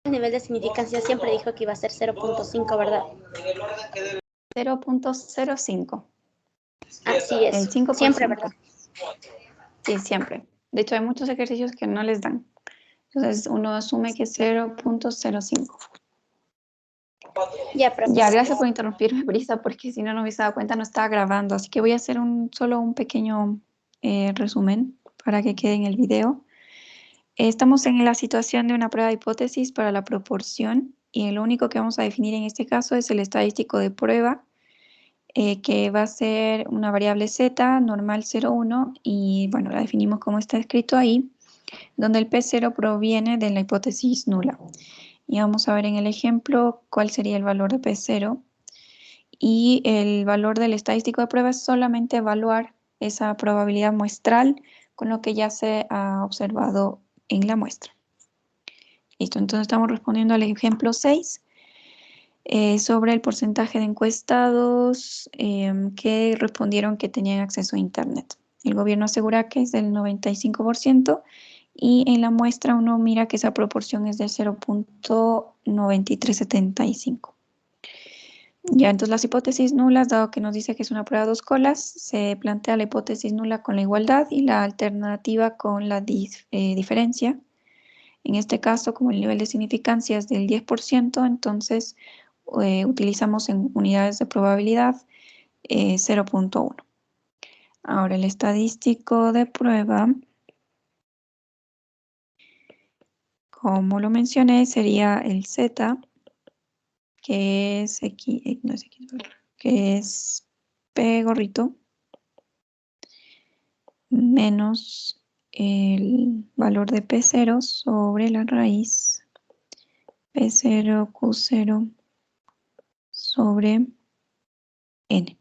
El nivel de significancia siempre dijo que iba a ser 0.5, ¿verdad? 0.05. Así es. El 5%. Siempre, ¿verdad? Sí, siempre. De hecho, hay muchos ejercicios que no les dan. Entonces, uno asume que es 0.05. Ya, profe. Ya, gracias por interrumpirme, Brisa, porque si no, no me hubiese dado cuenta, no estaba grabando. Así que voy a hacer solo un pequeño resumen para que quede en el video. Estamos en la situación de una prueba de hipótesis para la proporción y lo único que vamos a definir en este caso es el estadístico de prueba, que va a ser una variable z, normal 0,1, y bueno, la definimos como está escrito ahí, donde el P0 proviene de la hipótesis nula. Y vamos a ver en el ejemplo cuál sería el valor de P0. Y el valor del estadístico de prueba es solamente evaluar esa probabilidad muestral con lo que ya se ha observado en la muestra. Listo, entonces estamos respondiendo al ejemplo 6 sobre el porcentaje de encuestados que respondieron que tenían acceso a Internet. El gobierno asegura que es del 95% y en la muestra uno mira que esa proporción es del 0.9375. Ya, entonces las hipótesis nulas, dado que nos dice que es una prueba de 2 colas, se plantea la hipótesis nula con la igualdad y la alternativa con la diferencia. En este caso, como el nivel de significancia es del 10%, entonces utilizamos en unidades de probabilidad 0.1. Ahora, el estadístico de prueba, como lo mencioné, sería el Z, que es X, no es X, que es P gorrito, menos el valor de P0 sobre la raíz P0 Q0 sobre N.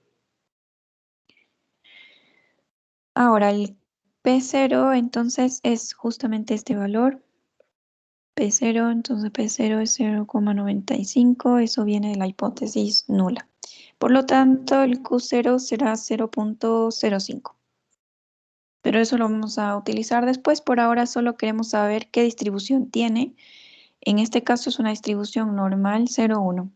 Ahora, el P0 entonces es justamente este valor. P0, entonces P0 es 0,95, eso viene de la hipótesis nula. Por lo tanto, el Q0 será 0.05. Pero eso lo vamos a utilizar después. Por ahora solo queremos saber qué distribución tiene. En este caso es una distribución normal 0,1.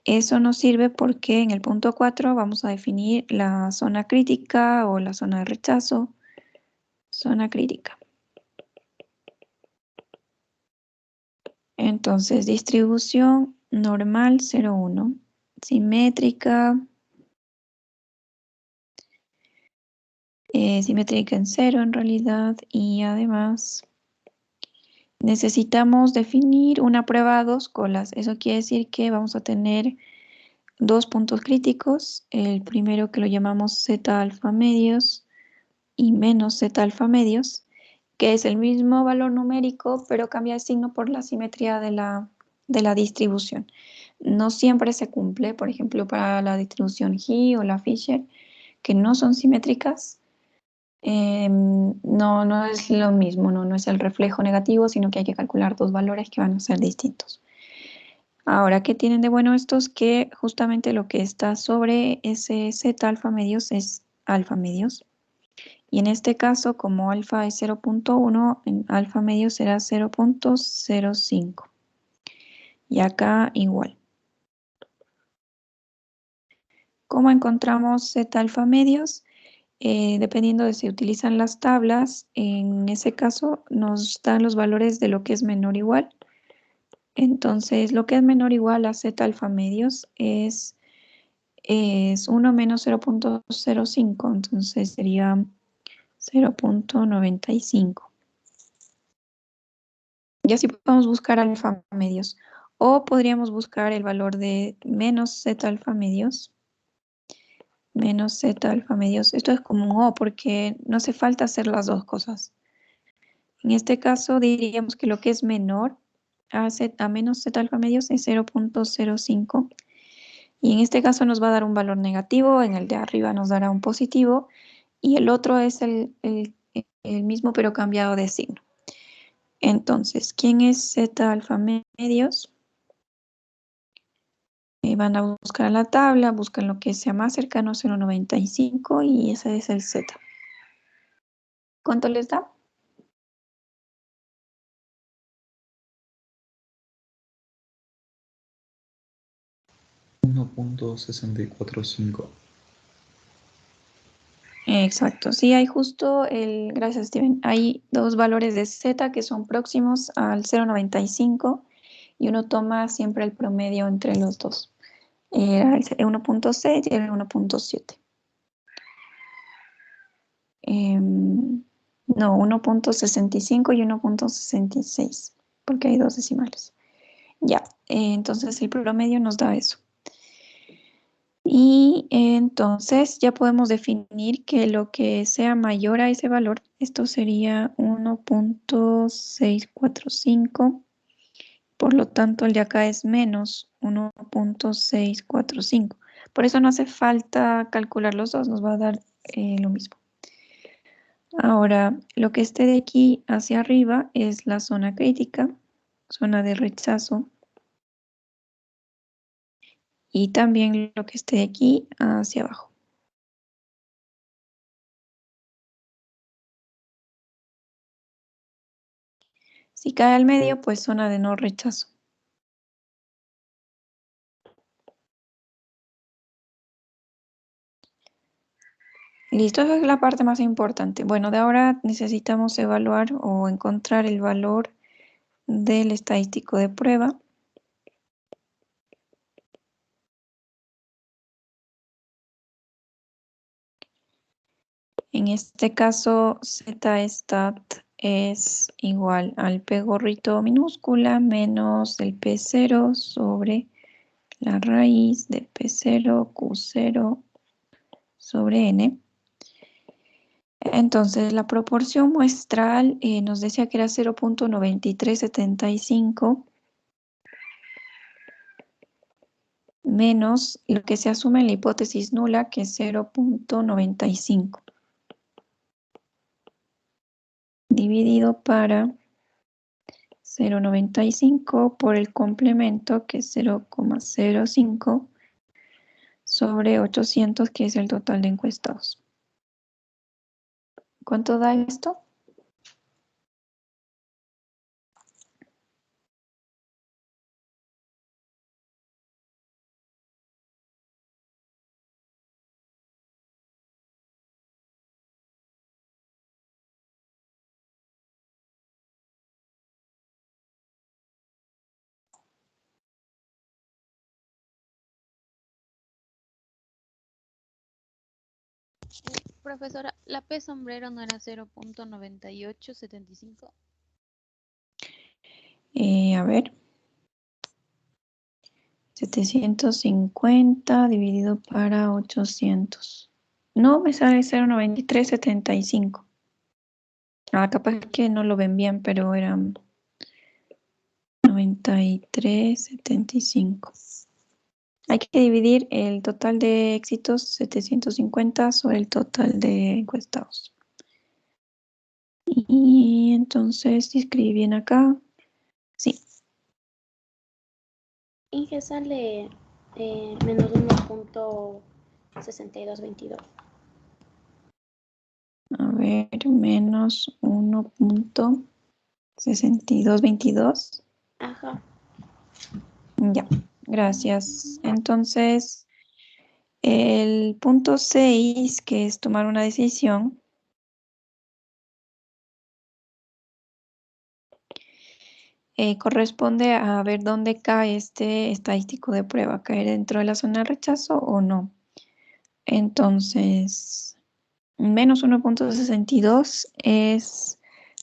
Eso nos sirve porque en el punto 4 vamos a definir la zona crítica o la zona de rechazo. Zona crítica. Entonces, distribución normal 0,1. Simétrica. Simétrica en 0 en realidad. Y además necesitamos definir una prueba a 2 colas. Eso quiere decir que vamos a tener 2 puntos críticos. El primero que lo llamamos Z alfa medios y menos Z alfa medios, que es el mismo valor numérico, pero cambia de signo por la simetría de la distribución. No siempre se cumple, por ejemplo, para la distribución G o la Fisher, que no son simétricas, no es lo mismo, no es el reflejo negativo, sino que hay que calcular dos valores que van a ser distintos. Ahora, ¿qué tienen de bueno estos? Que justamente lo que está sobre ese Z alfa medios es alfa medios. Y en este caso, como alfa es 0.1, en alfa medio será 0.05. Y acá igual. ¿Cómo encontramos Z alfa medios? Dependiendo de si utilizan las tablas, en ese caso nos dan los valores de lo que es menor o igual. Entonces, lo que es menor o igual a Z alfa medios es 1 menos 0.05, entonces sería 0.95. Y así podemos buscar alfa medios. O podríamos buscar el valor de menos Z alfa medios. Menos Z alfa medios. Esto es como un O porque no hace falta hacer las dos cosas. En este caso diríamos que lo que es menor a menos Z alfa medios es 0.05. Y en este caso nos va a dar un valor negativo, en el de arriba nos dará un positivo y el otro es el mismo pero cambiado de signo. Entonces, ¿quién es Z alfa medios? Van a buscar la tabla, buscan lo que sea más cercano a 0.95 y ese es el Z. ¿Cuánto les da? 1.645. Exacto, sí, hay justo gracias Steven, hay dos valores de z que son próximos al 0,95 y uno toma siempre el promedio entre los dos. Era el 1.6 y el 1.7. No, 1.65 y 1.66, porque hay dos decimales. Ya, entonces el promedio nos da eso. Y entonces ya podemos definir que lo que sea mayor a ese valor, esto sería 1.645, por lo tanto el de acá es menos 1.645. Por eso no hace falta calcular los dos, nos va a dar lo mismo. Ahora, lo que esté de aquí hacia arriba es la zona crítica, zona de rechazo. Y también lo que esté de aquí hacia abajo. Si cae al medio, pues zona de no rechazo. Listo, esa es la parte más importante. Bueno, de ahora necesitamos evaluar o encontrar el valor del estadístico de prueba. En este caso, Z-stat es igual al P gorrito minúscula menos el P0 sobre la raíz de P0, Q0 sobre N. Entonces, la proporción muestral nos decía que era 0.9375 menos lo que se asume en la hipótesis nula, que es 0.95, dividido para 0.95 por el complemento, que es 0,05, sobre 800, que es el total de encuestados. ¿Cuánto da esto? Profesora, ¿la P sombrero no era 0.9875? A ver. 750 dividido para 800. No, me sale 0.9375. Ah, capaz que no lo ven bien, pero era 9375. Hay que dividir el total de éxitos 750 sobre el total de encuestados. Y entonces, si escribí bien acá, sí. Inge sale menos 1.6222. A ver, menos 1.6222. Ajá. Ya, gracias. Entonces, el punto 6, que es tomar una decisión, corresponde a ver dónde cae este estadístico de prueba, caer dentro de la zona de rechazo o no. Entonces, menos 1.62 es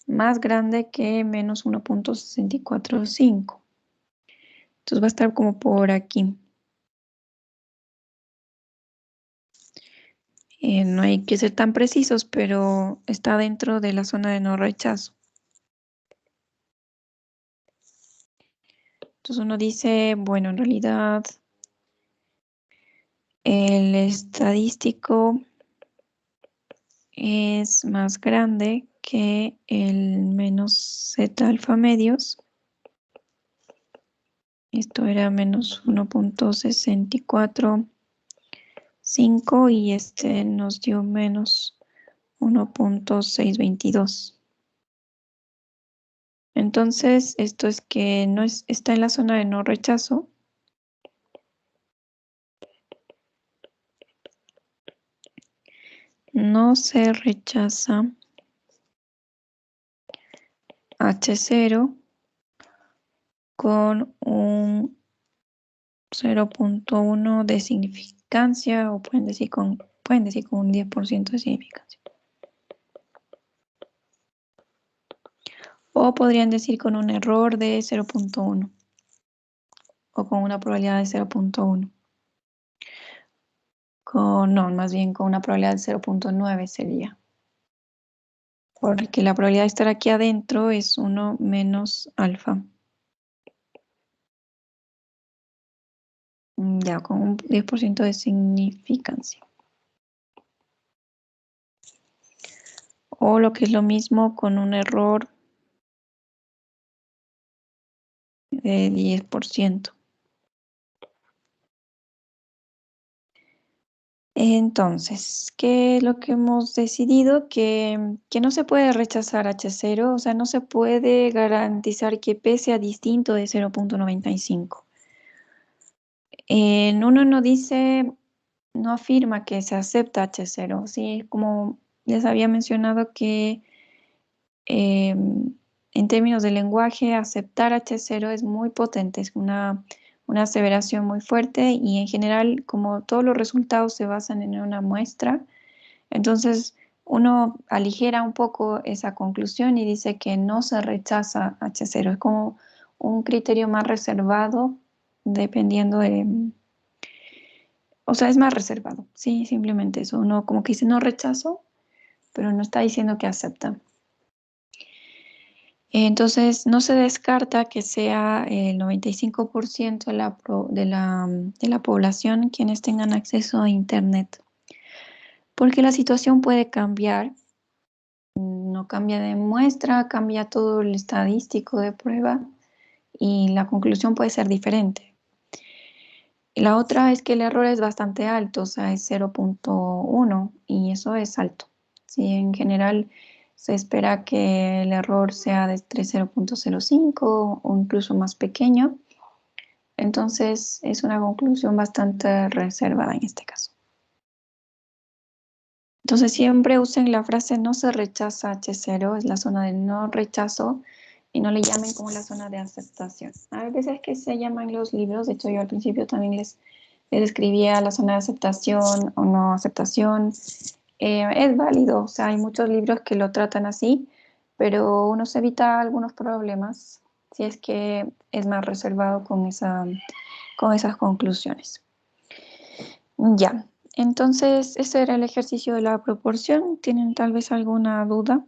más grande que menos 1.645. Entonces va a estar como por aquí. No hay que ser tan precisos, pero está dentro de la zona de no rechazo. Entonces uno dice, bueno, en realidad el estadístico es más grande que el menos z alfa medios. Esto era menos 1.645 y este nos dio menos 1.622. Entonces, esto es que no está en la zona de no rechazo. no se rechaza H0 con un 0.1 de significancia, o pueden decir con un 10% de significancia. O podrían decir con un error de 0.1 o con una probabilidad de 0.1. No, más bien con una probabilidad de 0.9 sería. Porque la probabilidad de estar aquí adentro es 1 menos alfa. Ya, con un 10% de significancia. O lo que es lo mismo con un error de 10%. Entonces, ¿qué es lo que hemos decidido? Que no se puede rechazar H0, o sea, no se puede garantizar que P sea distinto de 0.95. Uno no dice, no afirma que se acepta H0, ¿sí? Como les había mencionado que en términos de lenguaje, aceptar H0 es muy potente, es una aseveración muy fuerte, y en general, como todos los resultados se basan en una muestra, entonces uno aligera un poco esa conclusión y dice que no se rechaza H0. Es como un criterio más reservado, dependiendo de... O sea, es más reservado, sí, simplemente eso. Uno como que dice no rechazo, pero no está diciendo que acepta. Entonces, no se descarta que sea el 95% de la población quienes tengan acceso a Internet, porque la situación puede cambiar. No cambia de muestra, cambia todo el estadístico de prueba y la conclusión puede ser diferente. Y la otra es que el error es bastante alto, o sea, es 0.1, y eso es alto. Sí, en general se espera que el error sea de 0.05 o incluso más pequeño. Entonces es una conclusión bastante reservada en este caso. Entonces siempre usen la frase no se rechaza H0, es la zona de no rechazo, y no le llamen como la zona de aceptación. Hay veces que se llaman los libros, de hecho yo al principio también les escribía la zona de aceptación o no aceptación. Es válido, o sea, hay muchos libros que lo tratan así, pero uno se evita algunos problemas si es que es más reservado con esas conclusiones. Ya, entonces ese era el ejercicio de la proporción. ¿Tienen tal vez alguna duda?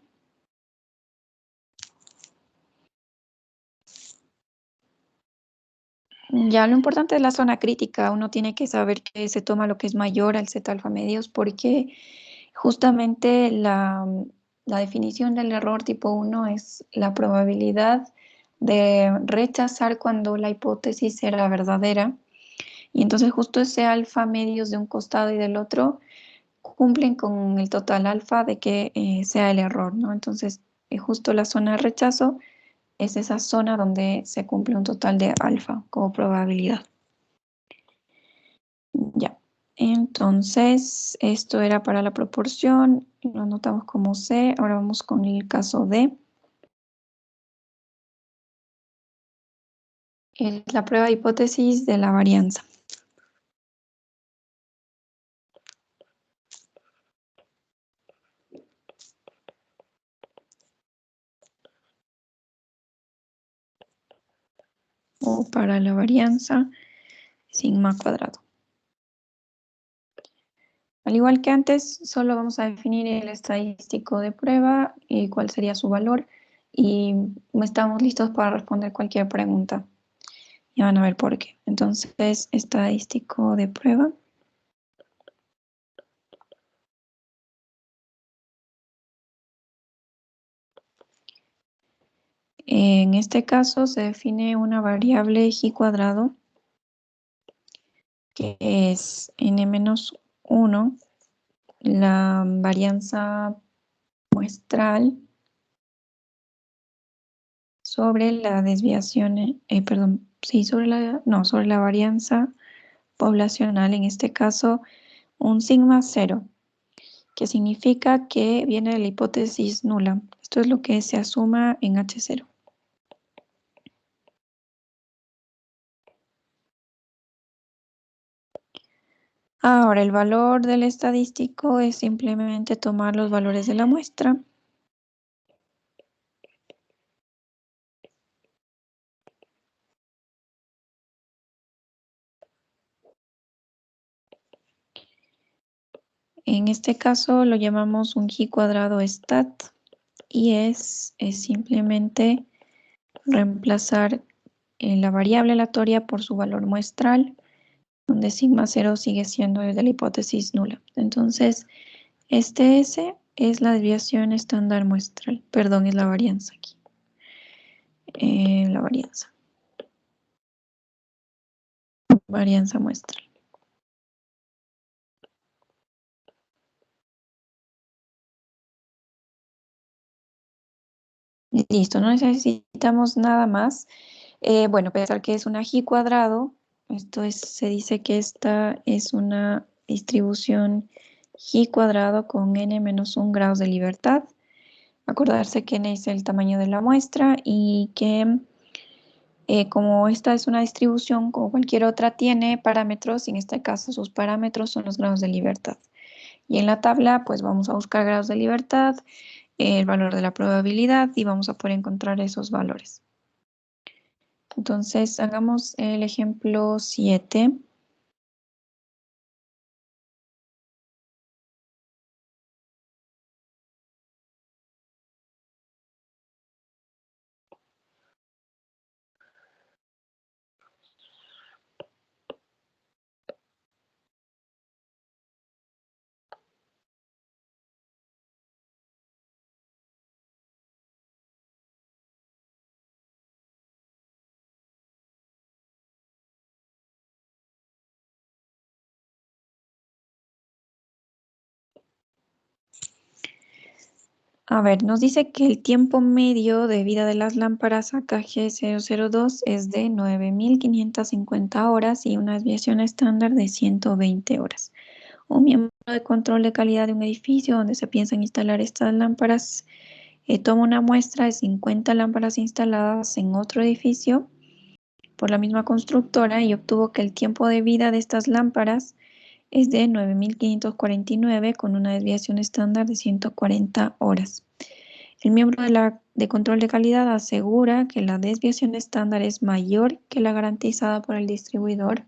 Ya, lo importante es la zona crítica. Uno tiene que saber que se toma lo que es mayor al Z alfa medios, porque justamente la definición del error tipo 1 es la probabilidad de rechazar cuando la hipótesis era verdadera. Y entonces justo ese alfa medios de un costado y del otro cumplen con el total alfa de que sea el error, ¿no? Entonces, justo la zona de rechazo es esa zona donde se cumple un total de alfa como probabilidad. Ya, entonces esto era para la proporción, lo anotamos como C. Ahora vamos con el caso D. Es la prueba de hipótesis de la varianza. O para la varianza, sigma cuadrado. Al igual que antes, solo vamos a definir el estadístico de prueba y cuál sería su valor, y estamos listos para responder cualquier pregunta. Ya van a ver por qué. Entonces, estadístico de prueba. En este caso se define una variable J cuadrado, que es n-1, la varianza muestral sobre la desviación, sobre la varianza poblacional, en este caso un sigma 0. que significa que viene de la hipótesis nula. Esto es lo que se asuma en H0. Ahora, el valor del estadístico es simplemente tomar los valores de la muestra. En este caso lo llamamos un G cuadrado stat y es simplemente reemplazar la variable aleatoria por su valor muestral, donde sigma 0 sigue siendo el de la hipótesis nula. Entonces, este S es la desviación estándar muestral, perdón, es la varianza aquí. La varianza muestral. Listo, no necesitamos nada más. Bueno, pensar que es una G cuadrado, se dice que esta es una distribución G cuadrado con n menos 1 grados de libertad. Acordarse que n es el tamaño de la muestra y que como esta es una distribución, como cualquier otra, tiene parámetros, y en este caso sus parámetros son los grados de libertad. Y en la tabla, pues vamos a buscar grados de libertad, el valor de la probabilidad y vamos a poder encontrar esos valores. Entonces, hagamos el ejemplo 7. A ver, nos dice que el tiempo medio de vida de las lámparas AKG002 es de 9.550 horas y una desviación estándar de 120 horas. Un miembro de control de calidad de un edificio donde se piensa en instalar estas lámparas toma una muestra de 50 lámparas instaladas en otro edificio por la misma constructora y obtuvo que el tiempo de vida de estas lámparas es de 9.549 con una desviación estándar de 140 horas. El miembro de control de calidad asegura que la desviación estándar es mayor que la garantizada por el distribuidor.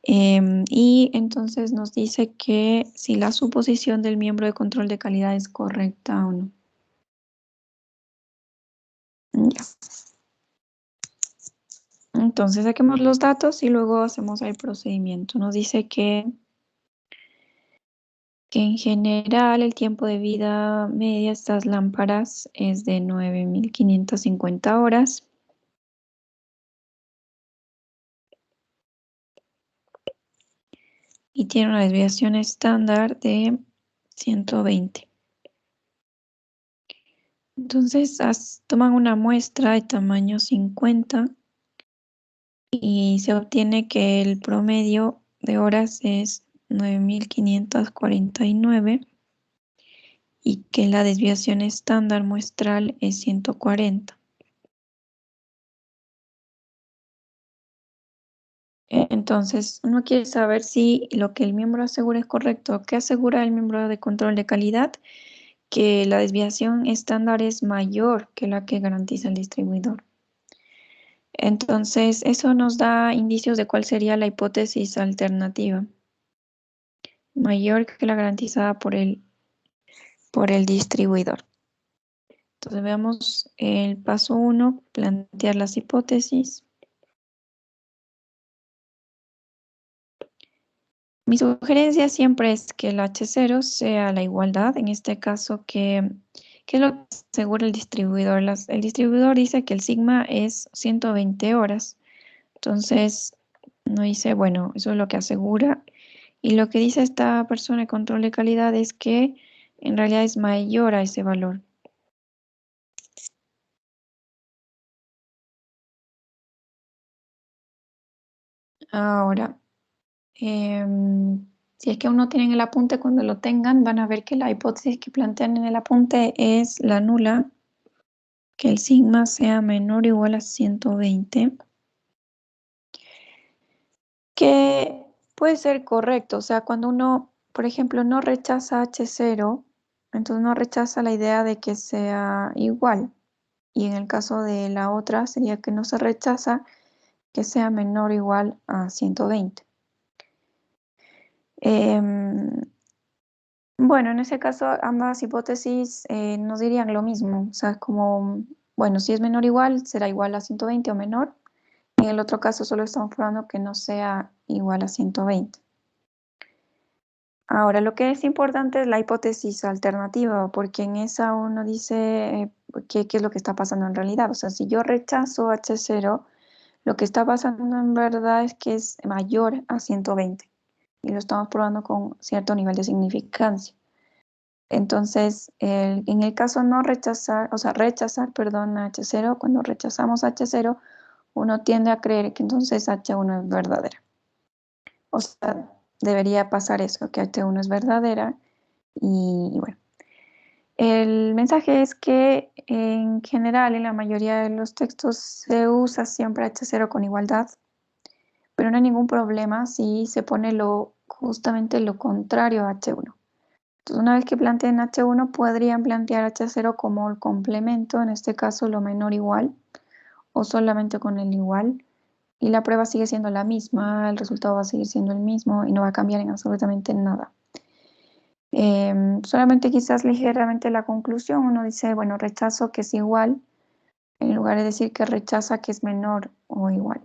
Y entonces nos dice que si la suposición del miembro de control de calidad es correcta o no. Ya. Entonces saquemos los datos y luego hacemos el procedimiento. Nos dice que en general el tiempo de vida media de estas lámparas es de 9.550 horas. Y tiene una desviación estándar de 120. Entonces toman una muestra de tamaño 50 y se obtiene que el promedio de horas es 9.549 y que la desviación estándar muestral es 140. Entonces, uno quiere saber si lo que el miembro asegura es correcto. ¿Qué asegura el miembro de control de calidad? Que la desviación estándar es mayor que la que garantiza el distribuidor. Entonces, eso nos da indicios de cuál sería la hipótesis alternativa. Mayor que la garantizada por el distribuidor. Entonces, veamos el paso 1, plantear las hipótesis. Mi sugerencia siempre es que el H0 sea la igualdad, en este caso, ¿qué es lo que asegura el distribuidor? El distribuidor dice que el sigma es 120 horas. Entonces, no dice, bueno, eso es lo que asegura. Y lo que dice esta persona de control de calidad es que en realidad es mayor a ese valor. Ahora, Si es que aún no tienen el apunte, cuando lo tengan van a ver que la hipótesis que plantean en el apunte es la nula, que el sigma sea menor o igual a 120, que puede ser correcto. O sea, cuando uno, por ejemplo, no rechaza H0, entonces no rechaza la idea de que sea igual. Y en el caso de la otra sería que no se rechaza que sea menor o igual a 120. Bueno, en ese caso ambas hipótesis nos dirían lo mismo. O sea, es como, bueno, si es menor o igual, será igual a 120 o menor. En el otro caso solo estamos probando que no sea igual a 120. Ahora, lo que es importante es la hipótesis alternativa, porque en esa uno dice qué es lo que está pasando en realidad. O sea, si yo rechazo H0, lo que está pasando en verdad es que es mayor a 120. Y lo estamos probando con cierto nivel de significancia. Entonces, en el caso no rechazar, o sea, rechazar, perdón, H0, cuando rechazamos H0, uno tiende a creer que entonces H1 es verdadera. O sea, debería pasar eso, que H1 es verdadera. Y bueno, el mensaje es que en general, en la mayoría de los textos, se usa siempre H0 con igualdad, pero no hay ningún problema si se pone justamente lo contrario a H1. Entonces, una vez que planteen H1, podrían plantear H0 como el complemento, en este caso lo menor igual, o solamente con el igual, y la prueba sigue siendo la misma, el resultado va a seguir siendo el mismo y no va a cambiar en absolutamente nada. Solamente quizás ligeramente la conclusión, uno dice, bueno, rechazo que es igual, en lugar de decir que rechaza que es menor o igual.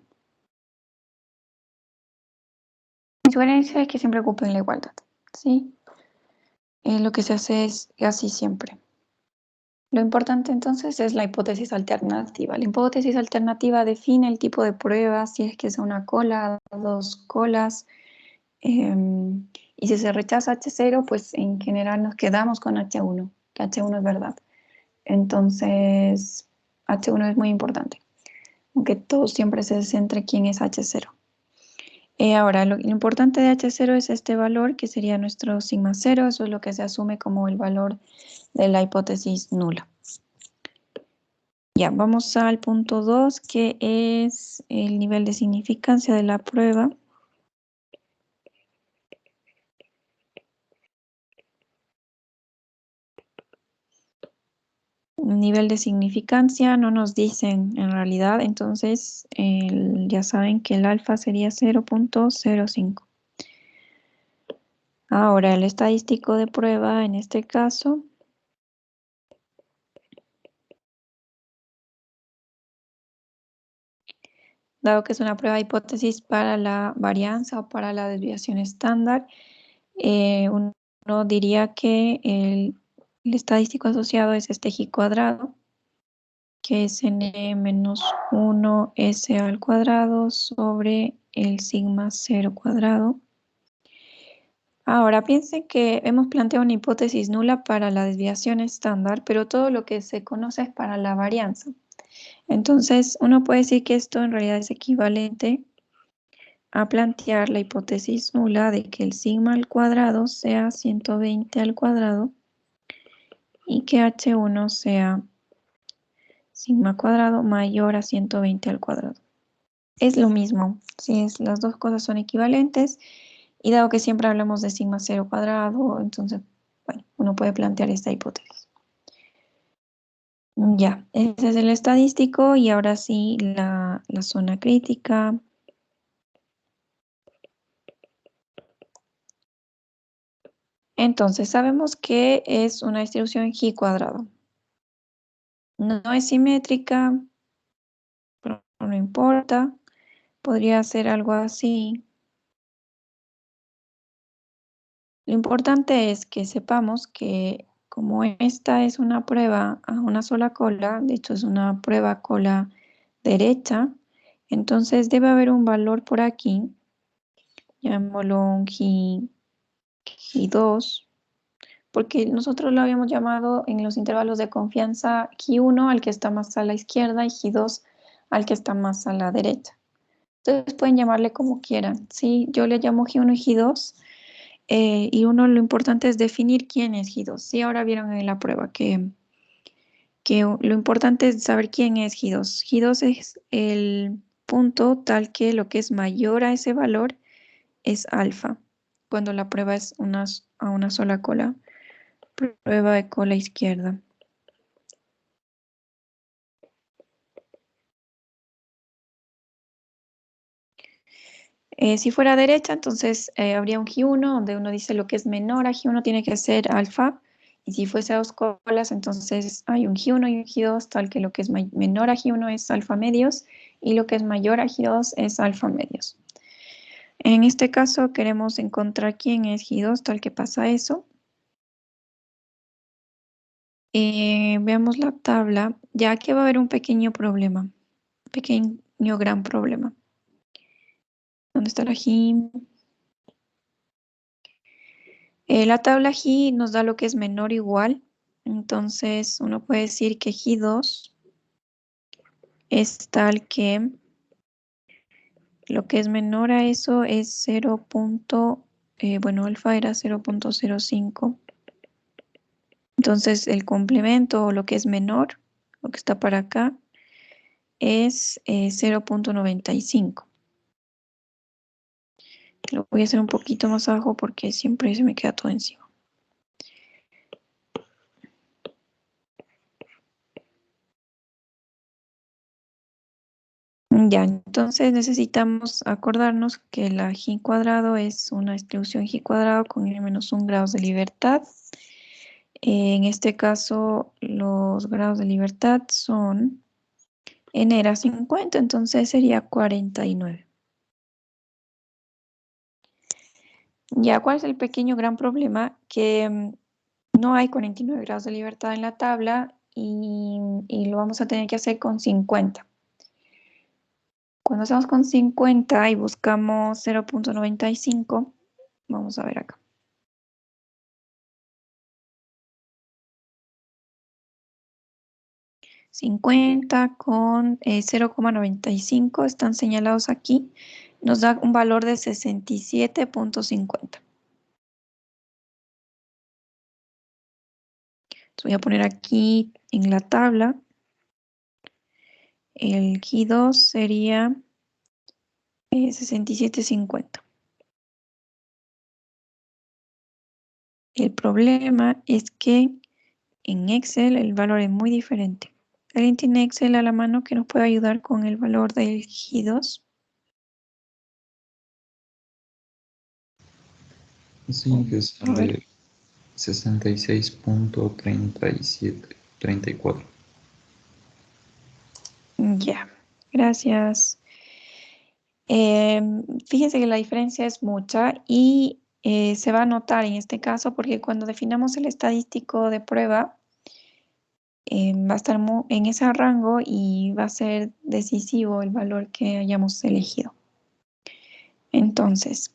Mi sugerencia es que siempre ocupen la igualdad, ¿sí? Lo que se hace es así siempre. Lo importante entonces es la hipótesis alternativa. La hipótesis alternativa define el tipo de prueba, si es que es una cola, dos colas, y si se rechaza H0, pues en general nos quedamos con H1, que H1 es verdad. Entonces, H1 es muy importante, aunque todo siempre se centre quién es H0. Ahora, lo importante de H0 es este valor, que sería nuestro sigma 0, eso es lo que se asume como el valor de la hipótesis nula. Ya, vamos al punto 2, que es el nivel de significancia de la prueba. Nivel de significancia no nos dicen en realidad, entonces ya saben que el alfa sería 0.05. Ahora, el estadístico de prueba en este caso dado que es una prueba de hipótesis para la varianza o para la desviación estándar, uno diría que el estadístico asociado es este G cuadrado, que es n menos 1 s al cuadrado sobre el sigma 0 cuadrado. Ahora piensen que hemos planteado una hipótesis nula para la desviación estándar, pero todo lo que se conoce es para la varianza. Entonces, uno puede decir que esto en realidad es equivalente a plantear la hipótesis nula de que el sigma al cuadrado sea 120 al cuadrado y que H1 sea sigma cuadrado mayor a 120 al cuadrado. Es lo mismo, si las dos cosas son equivalentes, y dado que siempre hablamos de sigma 0 cuadrado, entonces, bueno, uno puede plantear esta hipótesis. Ya, ese es el estadístico, y ahora sí la zona crítica. Entonces, sabemos que es una distribución G cuadrado. No es simétrica, pero no importa. Podría ser algo así. Lo importante es que sepamos que como esta es una prueba a una sola cola, de hecho es una prueba cola derecha, entonces debe haber un valor por aquí, llamémoslo un G2, porque nosotros lo habíamos llamado en los intervalos de confianza G1 al que está más a la izquierda y G2 al que está más a la derecha. Entonces pueden llamarle como quieran, ¿sí? Yo le llamo G1 y G2. Y lo importante es definir quién es G2. Sí, ahora vieron en la prueba que lo importante es saber quién es G2. G2 es el punto tal que lo que es mayor a ese valor es alfa, cuando la prueba es a una sola cola. Prueba de cola izquierda. Si fuera derecha, entonces habría un G1 donde uno dice lo que es menor a G1 tiene que ser alfa. Y si fuese a dos colas, entonces hay un G1 y un G2, tal que lo que es menor a G1 es alfa medios y lo que es mayor a G2 es alfa medios. En este caso queremos encontrar quién es G2, tal que pasa eso. Veamos la tabla, ya que va a haber un pequeño problema, pequeño gran problema. ¿Dónde está la G? La tabla G nos da lo que es menor o igual, entonces uno puede decir que G2 es tal que lo que es menor a eso es 0. Bueno, alfa era 0.05. Entonces el complemento o lo que es menor, lo que está para acá, es 0.95. Lo voy a hacer un poquito más abajo porque siempre se me queda todo encima. Ya, entonces necesitamos acordarnos que la G cuadrado es una distribución G cuadrado con n-1 grados de libertad. En este caso, los grados de libertad son, n era 50, entonces sería 49. Ya, ¿cuál es el pequeño gran problema? Que no hay 49 grados de libertad en la tabla y lo vamos a tener que hacer con 50. Cuando hacemos con 50 y buscamos 0.95, vamos a ver acá. 50 con 0,95 están señalados aquí. Nos da un valor de 67.50. Voy a poner aquí en la tabla. El G2 sería 67.50. El problema es que en Excel el valor es muy diferente. ¿Alguien tiene Excel a la mano que nos pueda ayudar con el valor del G2? Sí, que A sale ver. 66.3734. Ya, gracias. Fíjense que la diferencia es mucha y se va a notar en este caso porque cuando definamos el estadístico de prueba, va a estar en ese rango y va a ser decisivo el valor que hayamos elegido. Entonces,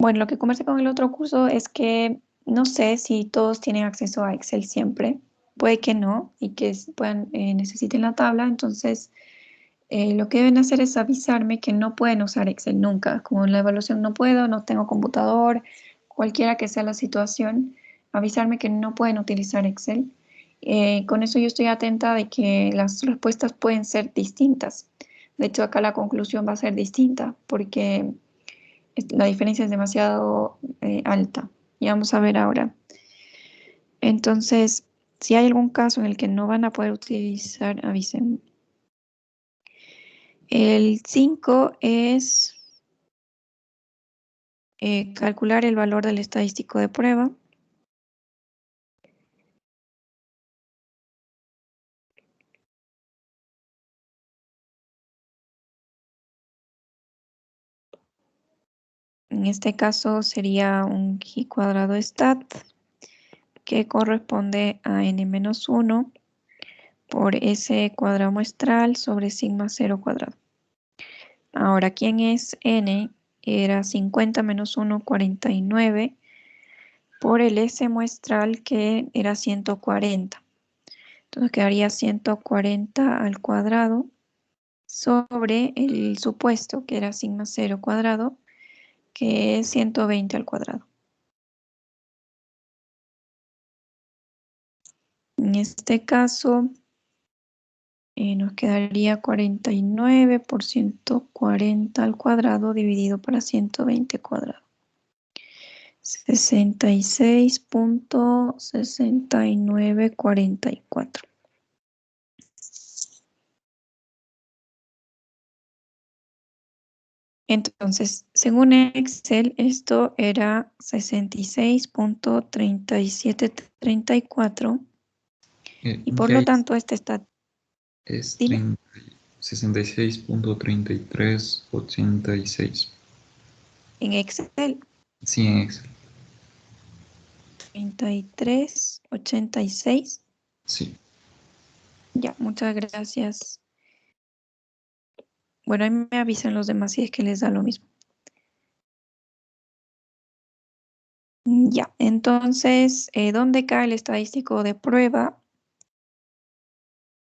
bueno, lo que conversé con el otro curso es que no sé si todos tienen acceso a Excel siempre. Puede que no y que necesiten la tabla. Entonces, lo que deben hacer es avisarme que no pueden usar Excel nunca. Como en la evaluación no puedo, no tengo computador, cualquiera que sea la situación, avisarme que no pueden utilizar Excel. Con eso yo estoy atenta de que las respuestas pueden ser distintas. De hecho, acá la conclusión va a ser distinta porque la diferencia es demasiado alta. Y vamos a ver ahora. Entonces, si hay algún caso en el que no van a poder utilizar, avisen. El 5 es calcular el valor del estadístico de prueba. En este caso sería un G cuadrado stat que corresponde a n-1 por S cuadrado muestral sobre sigma 0 cuadrado. Ahora, ¿quién es n? Era 50 menos 1, 49, por el S muestral que era 140. Entonces quedaría 140 al cuadrado sobre el supuesto, que era sigma 0 cuadrado, que es 120 al cuadrado. En este caso, nos quedaría 49 por 140 al cuadrado dividido para 120 cuadrado. 66.6944. Entonces, según Excel, esto era 66.3734 y por lo Ya tanto este está... es Dime. 66.3386. En Excel, Sí, en Excel. 3386. Sí. Ya, muchas gracias. Bueno, ahí me avisan los demás si es que les da lo mismo. Ya, entonces, ¿dónde cae el estadístico de prueba?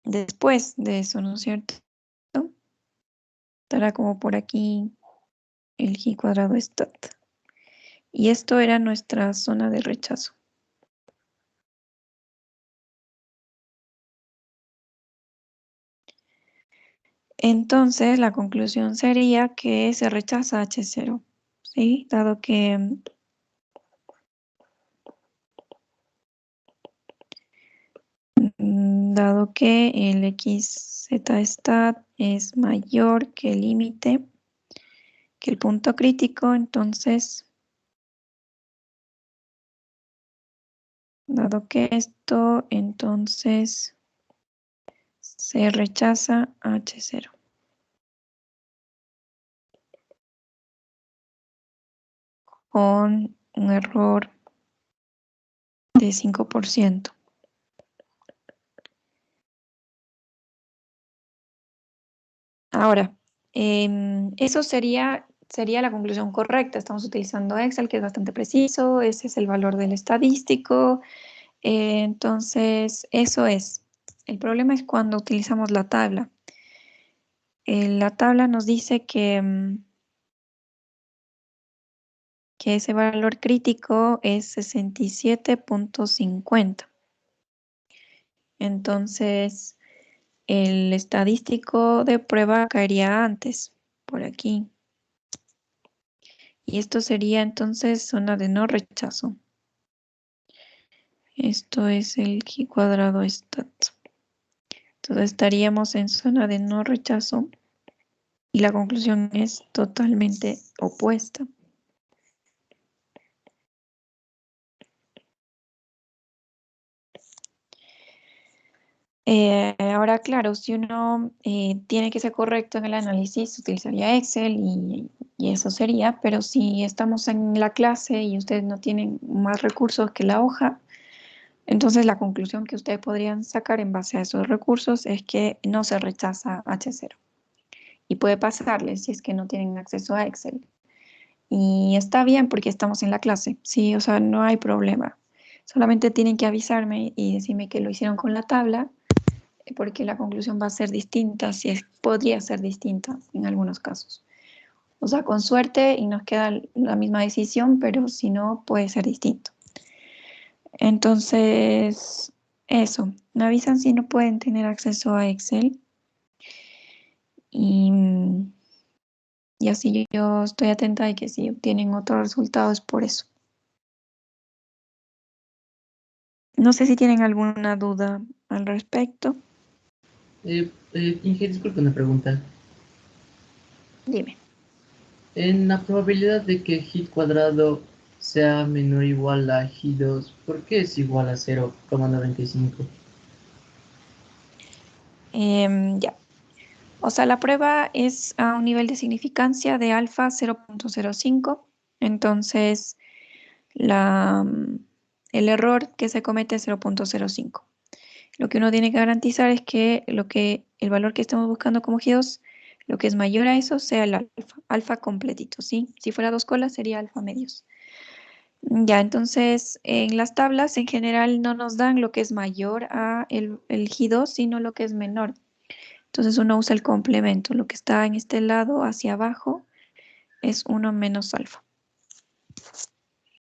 Después de eso, ¿no es cierto? Estará como por aquí el G cuadrado stat. Y esto era nuestra zona de rechazo. Entonces, la conclusión sería que se rechaza H0, ¿sí? Dado que el XZ stat es mayor que el límite, que el punto crítico, entonces, dado que esto, entonces se rechaza H0. Con un error de 5%. Ahora, eso sería la conclusión correcta. Estamos utilizando Excel, que es bastante preciso. Ese es el valor del estadístico. Entonces, eso es. El problema es cuando utilizamos la tabla. La tabla nos dice que ese valor crítico es 67.50. Entonces, el estadístico de prueba caería antes, por aquí. Y esto sería entonces zona de no rechazo. Esto es el G cuadrado stat. Entonces estaríamos en zona de no rechazo y la conclusión es totalmente opuesta. Ahora, claro, si uno tiene que ser correcto en el análisis, utilizaría Excel y eso sería, pero si estamos en la clase y ustedes no tienen más recursos que la hoja, entonces la conclusión que ustedes podrían sacar en base a esos recursos es que no se rechaza H0. Y puede pasarles si es que no tienen acceso a Excel. Y está bien porque estamos en la clase, sí, o sea, no hay problema. Solamente tienen que avisarme y decirme que lo hicieron con la tabla, porque la conclusión va a ser distinta, podría ser distinta en algunos casos. O sea, con suerte y nos queda la misma decisión, pero si no, puede ser distinto. Entonces, eso, me avisan si no pueden tener acceso a Excel. Y así yo estoy atenta de que si obtienen otros resultados por eso. No sé si tienen alguna duda al respecto. Inge, disculpe una pregunta. Dime. En la probabilidad de que G cuadrado sea menor o igual a G2, ¿por qué es igual a 0,95? Ya. O sea, la prueba es a un nivel de significancia de alfa 0.05. Entonces, el error que se comete es 0.05. Lo que uno tiene que garantizar es que el valor que estamos buscando como G2, lo que es mayor a eso, sea el alfa completito, ¿sí? Si fuera 2 colas, sería alfa medios. Ya, entonces, en las tablas en general no nos dan lo que es mayor a el G2, sino lo que es menor. Entonces uno usa el complemento. Lo que está en este lado hacia abajo es 1 menos alfa.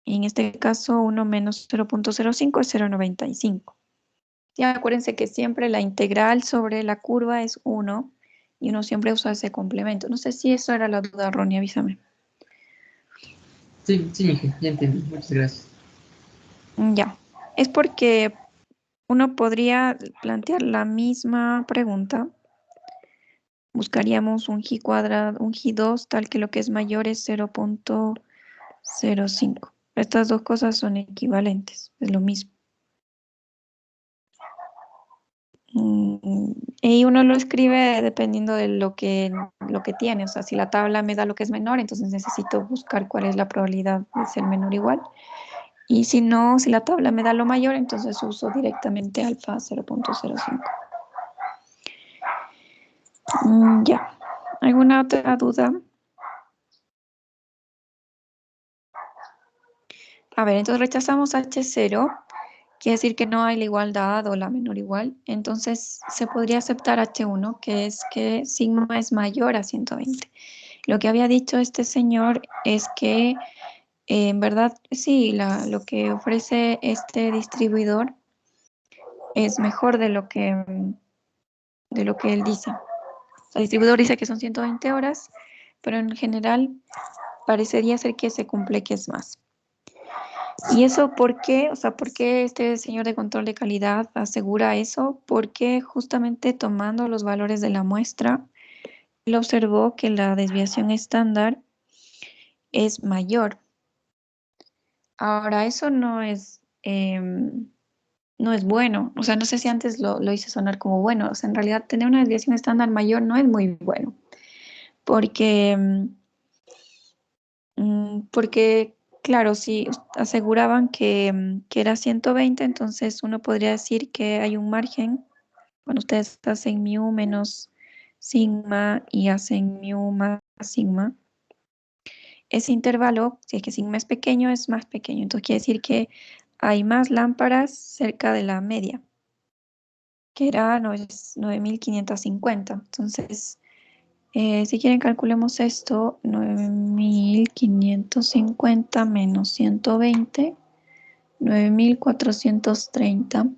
Y en este caso 1 menos 0.05 es 0.95. Ya acuérdense que siempre la integral sobre la curva es 1 y uno siempre usa ese complemento. No sé si eso era la duda, Ronnie, avísame. Sí, Mije, ya entendí. Muchas gracias. Ya, es porque uno podría plantear la misma pregunta. Buscaríamos un g cuadrado, un g2, tal que lo que es mayor es 0.05. Estas dos cosas son equivalentes, es lo mismo. Y uno lo escribe dependiendo de lo que tiene. O sea, si la tabla me da lo que es menor, entonces necesito buscar cuál es la probabilidad de ser menor o igual. Y si no, si la tabla me da lo mayor, entonces uso directamente alfa 0.05. Ya. ¿Alguna otra duda? A ver, entonces rechazamos H0. Quiere decir que no hay la igualdad o la menor igual. Entonces se podría aceptar H1, que es que sigma es mayor a 120. Lo que había dicho este señor es que en verdad sí, lo que ofrece este distribuidor es mejor de lo que él dice. El distribuidor dice que son 120 horas, pero en general parecería ser que se cumple que es más. ¿Y eso por qué? O sea, ¿por qué este señor de control de calidad asegura eso? Porque justamente tomando los valores de la muestra, él observó que la desviación estándar es mayor. Ahora, eso no es bueno. O sea, no sé si antes lo hice sonar como bueno. O sea, en realidad tener una desviación estándar mayor no es muy bueno. Porque, claro, si aseguraban que era 120, entonces uno podría decir que hay un margen. Cuando ustedes hacen mu menos sigma y hacen mu más sigma, ese intervalo, si es que sigma es pequeño, es más pequeño. Entonces quiere decir que hay más lámparas cerca de la media, que era 9.550. Entonces, si quieren calculemos esto, 9.550 menos 120, 9.430.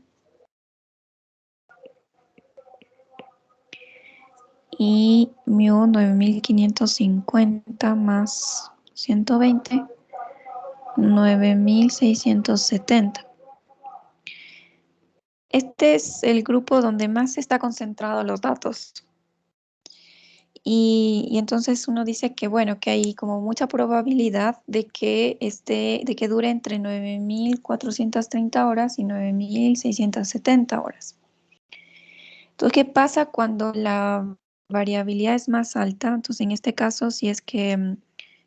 Y mu 9.550 más 120, 9.670. Este es el grupo donde más está concentrado los datos. Y entonces uno dice que, bueno, que hay como mucha probabilidad de que dure entre 9.430 horas y 9.670 horas. Entonces, ¿qué pasa cuando la variabilidad es más alta? Entonces, en este caso, si es que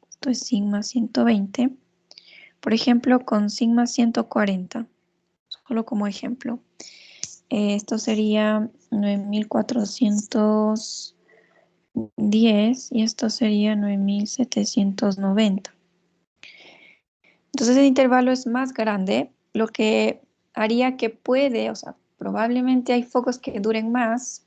esto es sigma 120, por ejemplo, con sigma 140, solo como ejemplo, esto sería 9.410 y esto sería 9.790. Entonces, el intervalo es más grande, lo que haría que o sea, probablemente hay focos que duren más,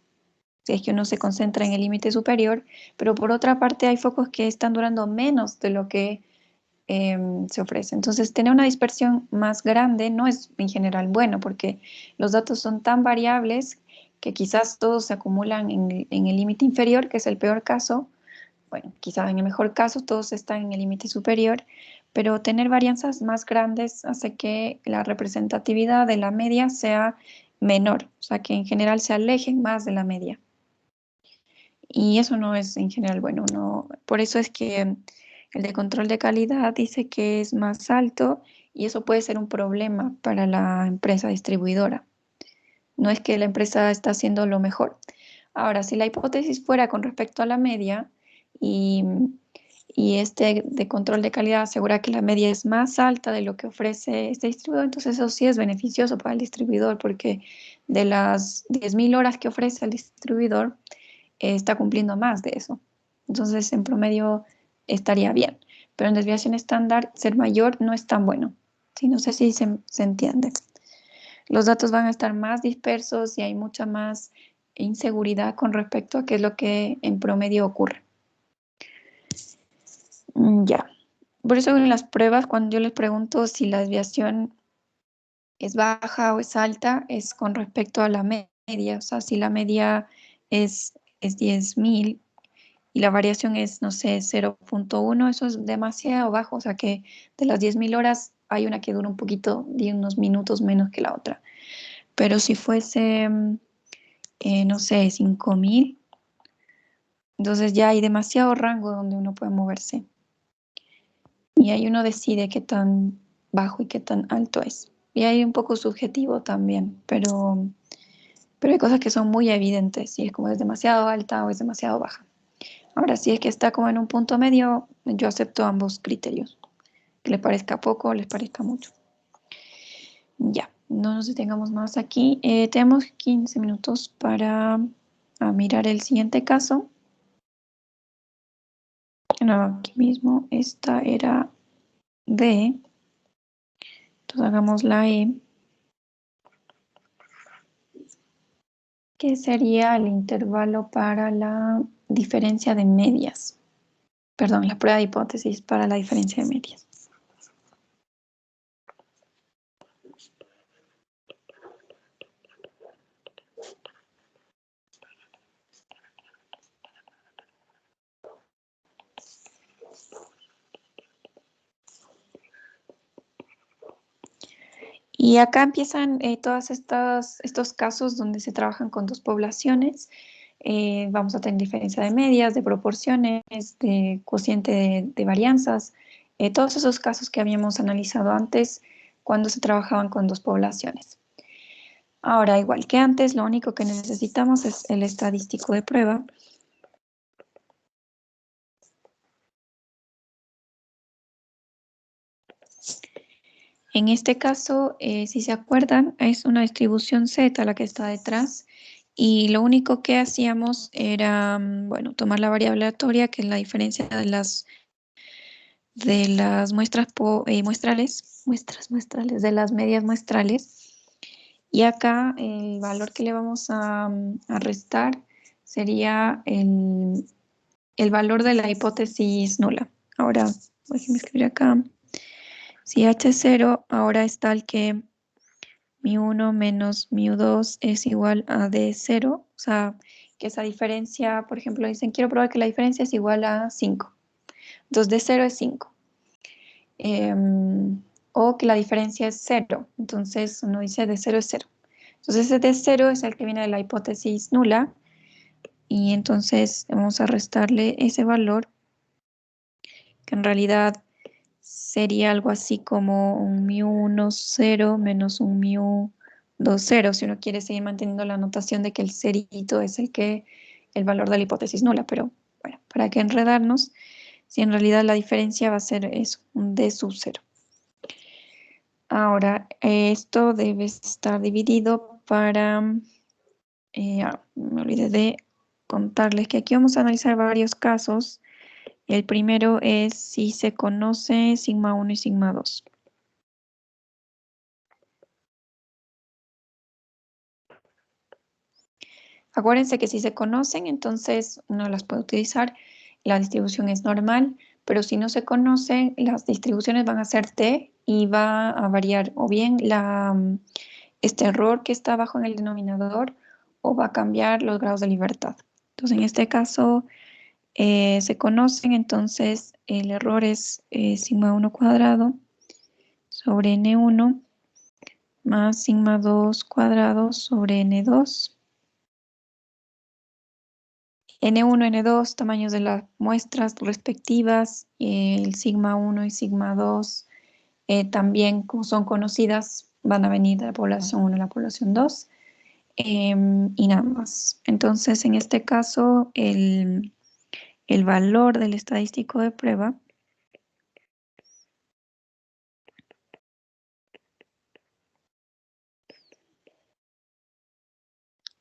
si es que uno se concentra en el límite superior, pero por otra parte hay focos que están durando menos de lo que se ofrece. Entonces, tener una dispersión más grande no es en general bueno porque los datos son tan variables que quizás todos se acumulan en el límite inferior, que es el peor caso. Bueno, quizás en el mejor caso todos están en el límite superior, pero tener varianzas más grandes hace que la representatividad de la media sea menor, o sea, que en general se alejen más de la media. Y eso no es en general bueno. Por eso es que el de control de calidad dice que es más alto y eso puede ser un problema para la empresa distribuidora. No es que la empresa está haciendo lo mejor. Ahora, si la hipótesis fuera con respecto a la media y este de control de calidad asegura que la media es más alta de lo que ofrece este distribuidor, entonces eso sí es beneficioso para el distribuidor porque de las 10.000 horas que ofrece el distribuidor, está cumpliendo más de eso. Entonces, en promedio estaría bien. Pero en desviación estándar, ser mayor no es tan bueno. ¿Sí? No sé si se entiende. Los datos van a estar más dispersos y hay mucha más inseguridad con respecto a qué es lo que en promedio ocurre. Ya. Por eso en las pruebas, cuando yo les pregunto si la desviación es baja o es alta, es con respecto a la media. O sea, si la media es 10.000 y la variación es, no sé, 0.1, eso es demasiado bajo. O sea que de las 10.000 horas hay una que dura un poquito, de unos minutos menos que la otra. Pero si fuese, no sé, 5.000, entonces ya hay demasiado rango donde uno puede moverse. Y ahí uno decide qué tan bajo y qué tan alto es. Y hay un poco subjetivo también, pero hay cosas que son muy evidentes, si es como es demasiado alta o es demasiado baja. Ahora, si es que está como en un punto medio, yo acepto ambos criterios, que les parezca poco o les parezca mucho. Ya, no nos detengamos más aquí. Tenemos 15 minutos para mirar el siguiente caso. No, aquí mismo, esta era D. Entonces hagamos la E, que sería el intervalo para la diferencia de medias. Perdón, la prueba de hipótesis para la diferencia de medias. Y acá empiezan todos estos casos donde se trabajan con dos poblaciones. Vamos a tener diferencia de medias, de proporciones, de cociente de varianzas, todos esos casos que habíamos analizado antes cuando se trabajaban con dos poblaciones. Ahora, igual que antes, lo único que necesitamos es el estadístico de prueba. En este caso, si se acuerdan, es una distribución Z la que está detrás y lo único que hacíamos era, bueno, tomar la variable aleatoria, que es la diferencia de las muestras muestrales, de las medias muestrales. Y acá el valor que le vamos a restar sería el valor de la hipótesis nula. Ahora, déjenme escribir acá. Si H0 ahora es tal que μ1 menos μ2 es igual a D0, o sea, que esa diferencia, por ejemplo, dicen, quiero probar que la diferencia es igual a 5. Entonces, D0 es 5. O que la diferencia es 0. Entonces, uno dice D0 es 0. Entonces, ese D0 es el que viene de la hipótesis nula. Y entonces, vamos a restarle ese valor, que en realidad sería algo así como un μ1 0 menos un μ2 0, si uno quiere seguir manteniendo la notación de que el cerito es el valor de la hipótesis nula, pero bueno, para que enredarnos, si en realidad la diferencia va a ser eso, un D sub 0. Ahora, esto debe estar dividido para, me olvidé de contarles que aquí vamos a analizar varios casos. El primero es si se conoce sigma 1 y sigma 2. Acuérdense que si se conocen, entonces uno las puede utilizar. La distribución es normal, pero si no se conocen, las distribuciones van a ser T y va a variar o bien este error que está abajo en el denominador o va a cambiar los grados de libertad. Entonces, en este caso, se conocen, entonces el error es sigma 1 cuadrado sobre n1 más sigma 2 cuadrado sobre n2. N1, N2, tamaños de las muestras respectivas, el sigma 1 y sigma 2 también, como son conocidas, van a venir de la población 1 a la población 2 y nada más. Entonces, en este caso, el valor del estadístico de prueba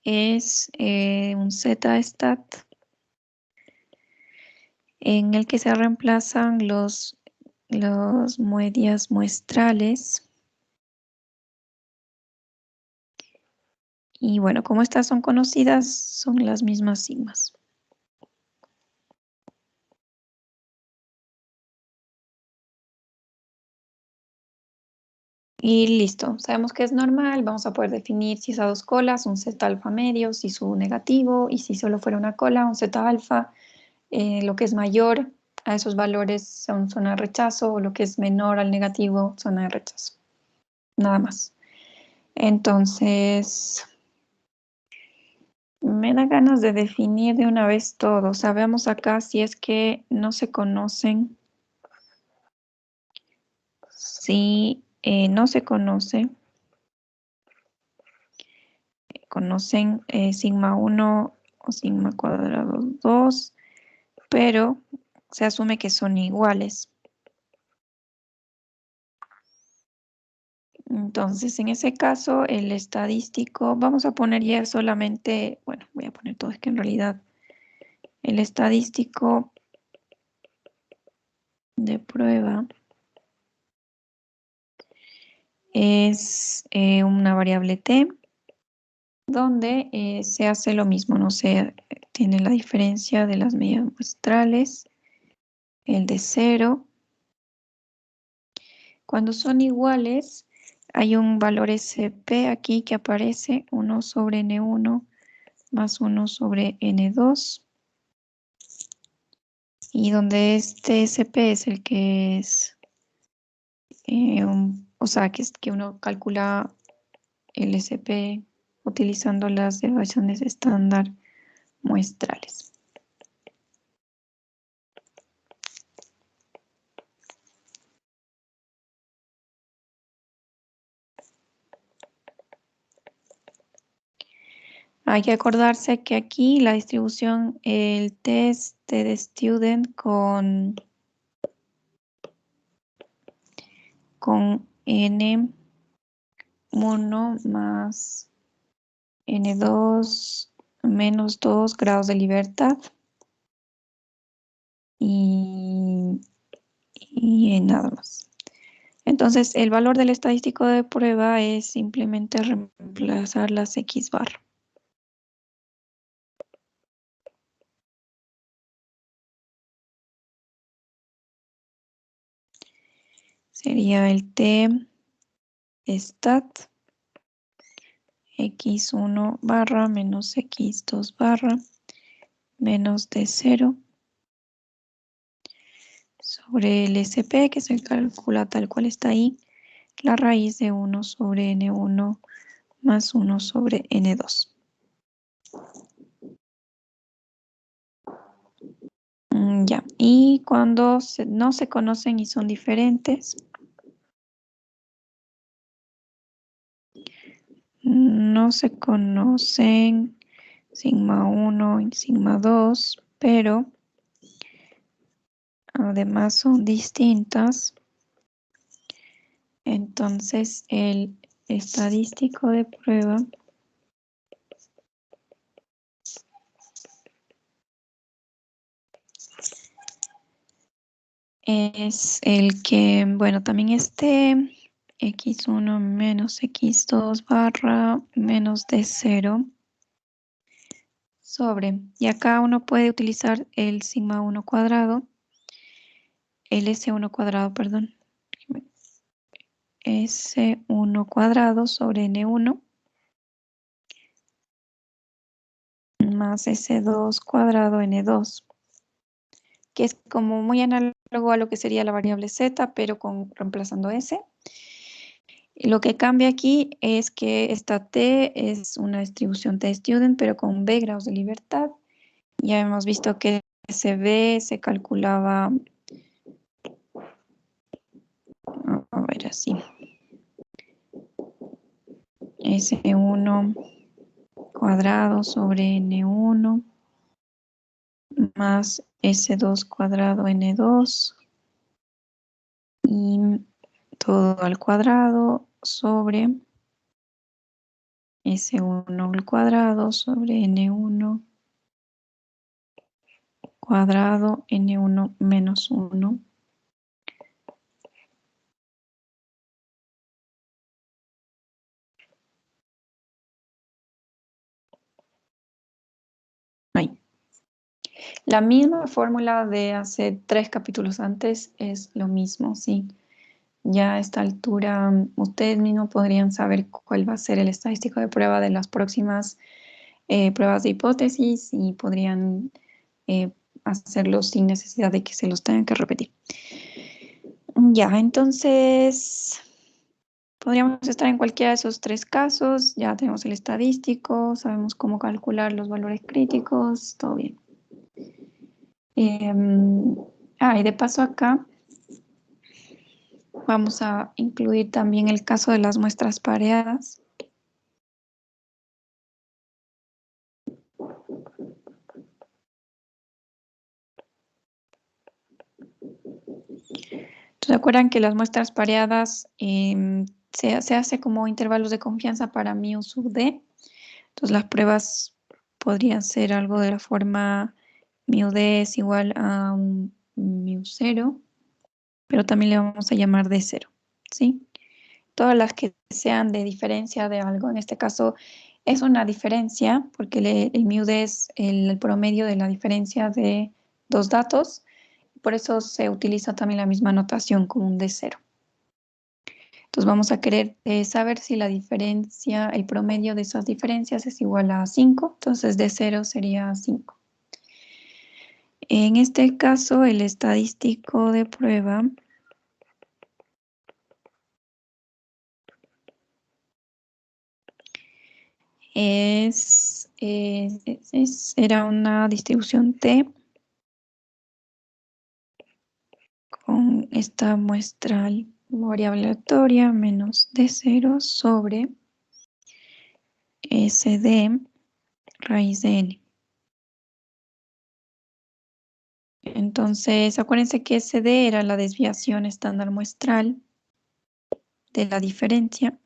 es un Z-stat en el que se reemplazan los medias muestrales Y bueno, como estas son conocidas, son las mismas sigmas. Y listo, sabemos que es normal, vamos a poder definir si es a dos colas, un Z alfa medio, si su negativo, y si solo fuera una cola, un Z alfa, lo que es mayor a esos valores son zona de rechazo, o lo que es menor al negativo, zona de rechazo. Nada más. Entonces, me da ganas de definir de una vez todo. O sea, veamos acá si es que no se conocen. Si no se conocen sigma 1 o sigma cuadrado 2, pero se asume que son iguales. Entonces, en ese caso, el estadístico, vamos a poner ya solamente, bueno, voy a poner todo, es que en realidad el estadístico de prueba es una variable t, donde se hace lo mismo, no se tiene la diferencia de las medidas muestrales, el de 0. Cuando son iguales, hay un valor SP aquí que aparece 1 sobre N1 más 1 sobre N2. Y donde este SP es el que es, o sea, que uno calcula el SP utilizando las deviaciones estándar muestrales. Hay que acordarse que aquí la distribución, el test de student con N1 más N2 menos 2 grados de libertad y nada más. Entonces, el valor del estadístico de prueba es simplemente reemplazar las X bar. Sería el T stat X1 barra menos X2 barra menos D0 sobre el SP, que se calcula tal cual está ahí, la raíz de 1 sobre N1 más 1 sobre N2. Ya, y cuando no se conocen y son diferentes, no se conocen sigma 1 y sigma 2, pero además son distintas. Entonces, el estadístico de prueba es el que, bueno, también este X1 menos X2 barra menos D0 sobre, y acá uno puede utilizar el sigma 1 cuadrado, el S1 cuadrado, perdón, S1 cuadrado sobre N1 más S2 cuadrado N2, que es como muy análogo a lo que sería la variable Z, pero reemplazando S. Y lo que cambia aquí es que esta T es una distribución T-student, pero con B grados de libertad. Ya hemos visto que ese B se calculaba, a ver así, S1 cuadrado sobre N1 más S2 cuadrado N2 y todo al cuadrado sobre S1 al cuadrado sobre N1 cuadrado N1 menos 1. La misma fórmula de hace 3 capítulos antes es lo mismo, sí. Ya a esta altura ustedes mismos podrían saber cuál va a ser el estadístico de prueba de las próximas pruebas de hipótesis y podrían hacerlo sin necesidad de que se los tengan que repetir. Ya, entonces podríamos estar en cualquiera de esos 3 casos. Ya tenemos el estadístico, sabemos cómo calcular los valores críticos, todo bien. Y de paso acá vamos a incluir también el caso de las muestras pareadas. ¿Se acuerdan que las muestras pareadas se hace como intervalos de confianza para mu sub d? Entonces las pruebas podrían ser algo de la forma mu d es igual a un mu 0, pero también le vamos a llamar d0, ¿sí? Todas las que sean de diferencia de algo, en este caso es una diferencia, porque el mu d es el promedio de la diferencia de 2 datos, por eso se utiliza también la misma notación como un d0. Entonces vamos a querer saber si la diferencia, el promedio de esas diferencias es igual a 5, entonces d0 sería 5. En este caso, el estadístico de prueba era una distribución T con esta muestral variable aleatoria menos d0 sobre SD raíz de n. Entonces, acuérdense que SD era la desviación estándar muestral de la diferencia.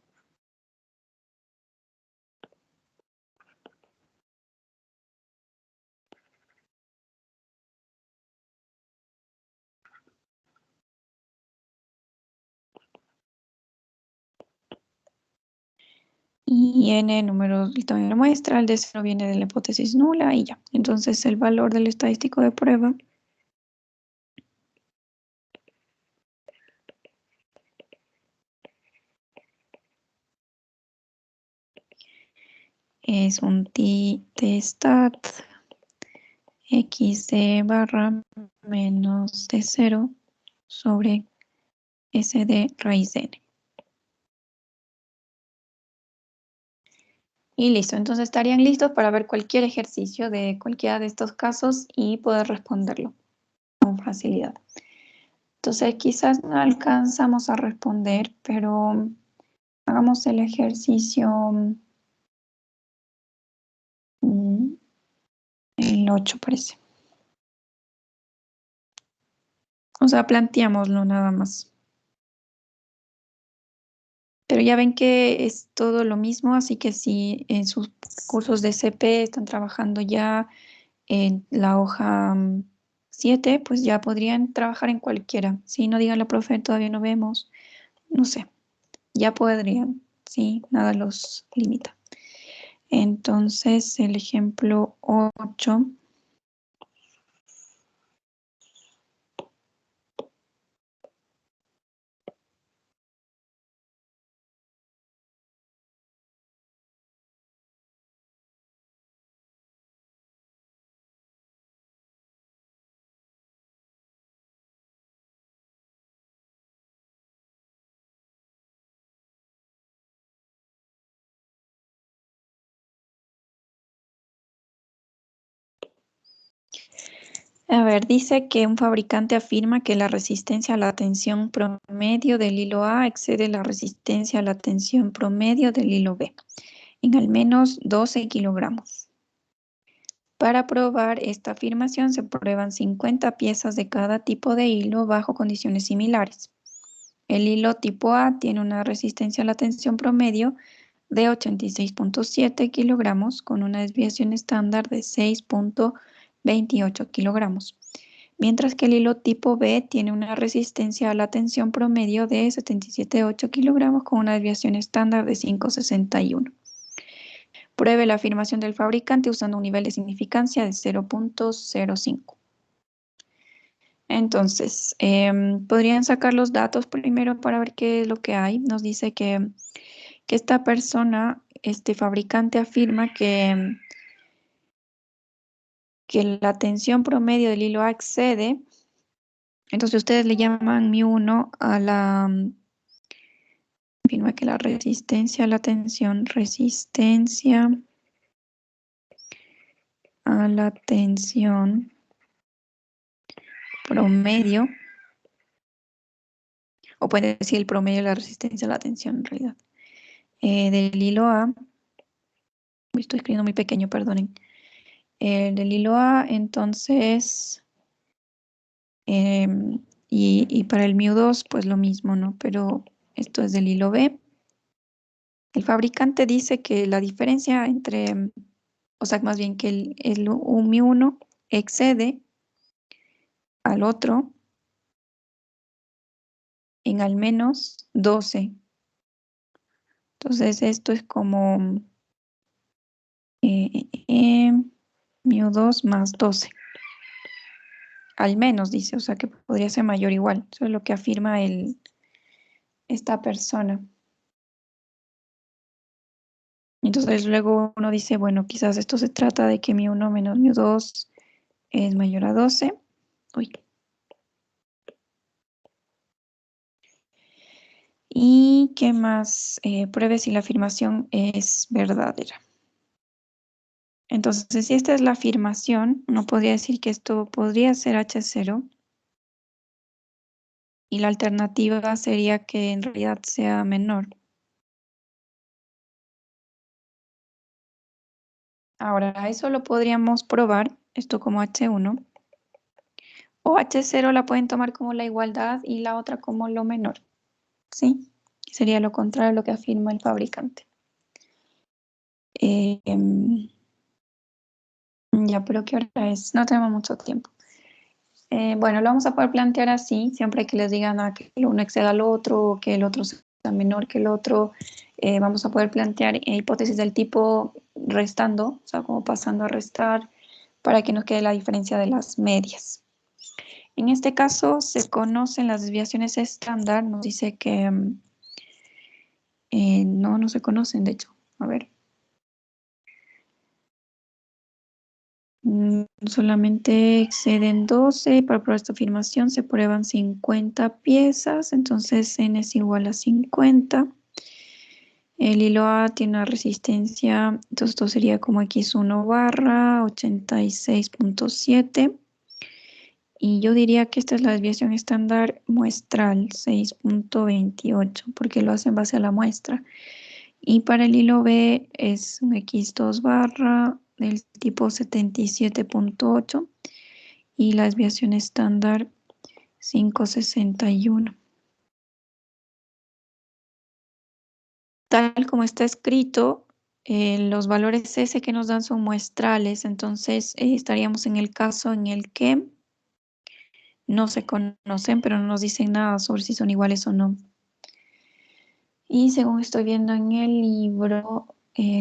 Y n número del tamaño de la muestra, el d0 viene de la hipótesis nula y ya. Entonces el valor del estadístico de prueba es un t-stat xd barra menos d0 sobre sd raíz de n. Y listo, entonces estarían listos para ver cualquier ejercicio de cualquiera de estos casos y poder responderlo con facilidad. Entonces quizás no alcanzamos a responder, pero hagamos el ejercicio el 8 parece. O sea, planteámoslo nada más. Pero ya ven que es todo lo mismo, así que si en sus cursos de CP están trabajando ya en la hoja 7, pues ya podrían trabajar en cualquiera. Si no digan la profe, todavía no vemos, no sé, ya podrían, sí, nada los limita. Entonces, el ejemplo 8. A ver, dice que un fabricante afirma que la resistencia a la tensión promedio del hilo A excede la resistencia a la tensión promedio del hilo B en al menos 12 kilogramos. Para probar esta afirmación se prueban 50 piezas de cada tipo de hilo bajo condiciones similares. El hilo tipo A tiene una resistencia a la tensión promedio de 86.7 kilogramos con una desviación estándar de 6.28 kilogramos, mientras que el hilo tipo B tiene una resistencia a la tensión promedio de 77.8 kilogramos con una desviación estándar de 5.61. Pruebe la afirmación del fabricante usando un nivel de significancia de 0.05. Entonces, podrían sacar los datos primero para ver qué es lo que hay. Nos dice que esta persona, este fabricante, afirma que la tensión promedio del hilo A excede. Entonces ustedes le llaman μ1 a la, afirma que la resistencia a la tensión, resistencia a la tensión promedio, o puede decir el promedio de la resistencia a la tensión en realidad, del hilo A, estoy escribiendo muy pequeño, perdonen, del hilo A, entonces, y para el μ2, pues lo mismo, ¿no? Pero esto es del hilo B. El fabricante dice que la diferencia entre, o sea, más bien que un μ1 excede al otro en al menos 12. Entonces esto es como μ2 más 12. Al menos dice, o sea que podría ser mayor igual. Eso es lo que afirma esta persona. Entonces luego uno dice, bueno, quizás esto se trata de que μ1 menos μ2 es mayor a 12. Uy. ¿Y qué más? Pruebe si la afirmación es verdadera. Entonces, si esta es la afirmación, uno podría decir que esto podría ser H0. Y la alternativa sería que en realidad sea menor. Ahora, eso lo podríamos probar, esto como H1. O H0 la pueden tomar como la igualdad y la otra como lo menor. ¿Sí? Sería lo contrario a lo que afirma el fabricante. Ya, pero ¿qué hora es? No tenemos mucho tiempo. Bueno, lo vamos a poder plantear así, siempre que les digan que el uno exceda al otro, o que el otro sea menor que el otro. Vamos a poder plantear hipótesis del tipo restando, o sea, como pasando a restar, para que nos quede la diferencia de las medias. En este caso se conocen las desviaciones estándar, nos dice que no se conocen, de hecho. A ver. Solamente exceden 12. Para probar esta afirmación se prueban 50 piezas, entonces n es igual a 50. El hilo A tiene una resistencia, entonces esto sería como x1 barra 86.7. Y yo diría que esta es la desviación estándar muestral, 6.28, porque lo hace en base a la muestra. Y para el hilo B es un x2 barra del tipo 77.8 y la desviación estándar 561. Tal como está escrito, los valores S que nos dan son muestrales, entonces estaríamos en el caso en el que no se conocen, pero no nos dicen nada sobre si son iguales o no. Y según estoy viendo en el libro,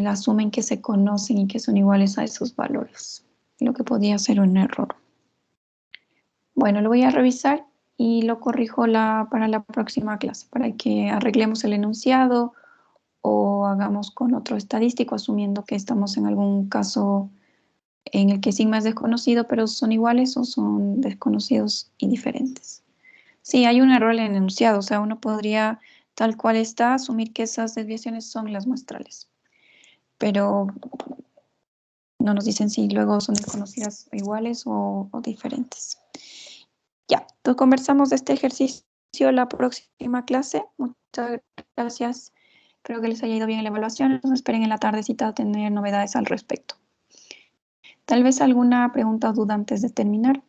asumen que se conocen y que son iguales a esos valores, lo que podría ser un error. Bueno, lo voy a revisar y lo corrijo para la próxima clase, para que arreglemos el enunciado o hagamos con otro estadístico, asumiendo que estamos en algún caso en el que sigma es desconocido, pero son iguales o son desconocidos y diferentes. Sí, hay un error en el enunciado, o sea, uno podría, tal cual está, asumir que esas desviaciones son las muestrales, pero no nos dicen si luego son desconocidas iguales o diferentes. Ya, entonces conversamos de este ejercicio la próxima clase. Muchas gracias. Espero que les haya ido bien en la evaluación. Entonces esperen en la tardecita tener novedades al respecto. Tal vez alguna pregunta o duda antes de terminar.